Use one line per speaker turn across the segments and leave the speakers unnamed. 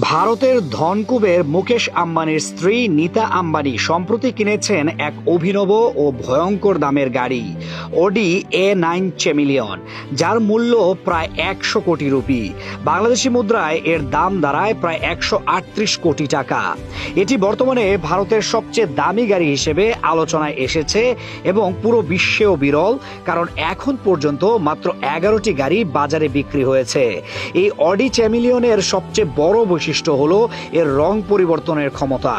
ভারতের ধনকুবের মুকেশ আম্বানির স্ত্রী নীতা আম্বানি সম্প্রতি কিনেছেন এক অভিনব ও ভয়ঙ্কর দামের গাড়ি অডি A9 চ্যামিলিয়ন, যার মূল্য প্রায় 100 কোটি রুপি। বাংলাদেশি মুদ্রায় এর দাম দাঁড়ায় প্রায় 138 কোটি টাকা। এটি বর্তমানে ভারতের সবচেয়ে দামি গাড়ি হিসেবে আলোচনায় এসেছে এবং পুরো বিশ্বেও বিরল, কারণ এখন পর্যন্ত মাত্র 11টি গাড়ি বাজারে বিক্রি হয়েছে। এই অডি চ্যামিলিয়নের সবচেয়ে বড় বৈশিষ্ট্য হলো এর রং পরিবর্তনের ক্ষমতা।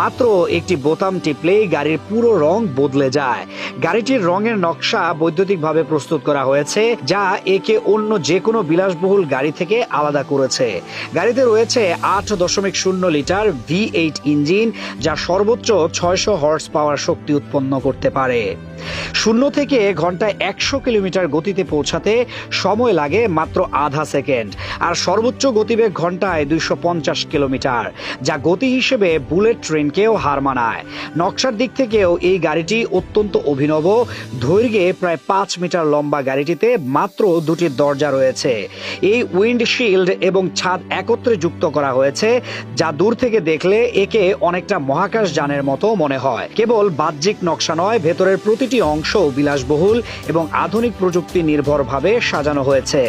মাত্র একটি বোতাম টিপলেই গাড়ির পুরো রং বদলে যায়। গাড়িটির রঙের নকশা বৈদ্যুতিকভাবে প্রস্তুত করা হয়েছে, যা একে অন্য যে কোনো বিলাসবহুল গাড়ি থেকে আলাদা করেছে। গাড়িতে রয়েছে 8.0 লিটার V8 ইঞ্জিন, যা সর্বোচ্চ 600 হর্স পাওয়ার শক্তি উৎপন্ন করতে পারে। শূন্য থেকে ঘন্টায় 100 কিলোমিটার গতিতে পৌঁছাতে সময় লাগে মাত্র আধা সেকেন্ড, আর সর্বোচ্চ গতিবেগ ঘন্টায় 250 কিলোমিটার, যা গতি হিসেবে বুলেট ট্রেনকেও হার মানায়। নকশার দিক থেকেও এই গাড়িটি অত্যন্ত অভিনব। দৈর্ঘ্যে প্রায় 5 মিটার লম্বা গাড়িটিতে মাত্র 2টি দরজা রয়েছে। এই উইন্ডশিল্ড এবং ছাদ একত্রে যুক্ত করা হয়েছে, যা দূর থেকে দেখলে একে অনেকটা মহাকাশ যানের মতো মনে হয়। কেবল বাহ্যিক নকশা নয়, ভেতরের প্রতিটি অংশ বিলাসবহুল এবং আধুনিক প্রযুক্তি নির্ভরভাবে সাজানো হয়েছে।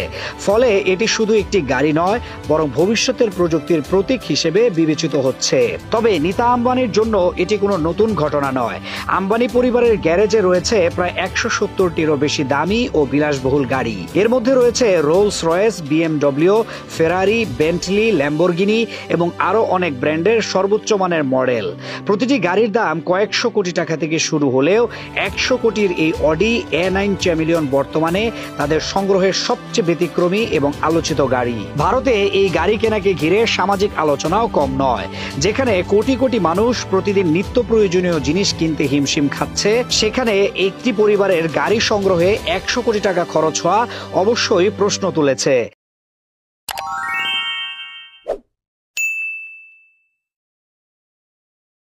ফলে এটি শুধু একটি গাড়ি নয়, বরং ভবিষ্যতের প্রযুক্তির প্রতীক হিসেবে বিবেচিত হচ্ছে। তবে নীতা আম্বানির জন্য এটি কোনো নতুন ঘটনা নয়। আম্বানি পরিবারের গ্যারেজে রয়েছে প্রায় 170টিরও বেশি দামি ও বিলাসবহুল গাড়ি। এর মধ্যে রয়েছে রোলস রয়েস, BMW, ফেরারি, বেন্টলি, ল্যাম্বরগিনি এবং আরো অনেক ব্র্যান্ডের সর্বোচ্চ মানের মডেল। প্রতিটি গাড়ির দাম কয়েকশো কোটি টাকা থেকে শুরু হলেও 100 কোটির এই অডি A9 চ্যামিলিয়ন বর্তমানে তাদের সংগ্রহের সবচেয়ে ব্যতিক্রমী এবং আলোচিত গাড়ি। ভারতে এই গাড়ি কেনাকে ঘিরে সামাজিক আলোচনাও কম নয়। যেখানে কোটি কোটি মানুষ প্রতিদিন নিত্য প্রয়োজনীয় জিনিস কিনতে হিমশিম খাচ্ছে, সেখানে একটি পরিবারের গাড়ি সংগ্রহে 100 কোটি টাকা খরচ হওয়া অবশ্যই প্রশ্ন তুলেছে।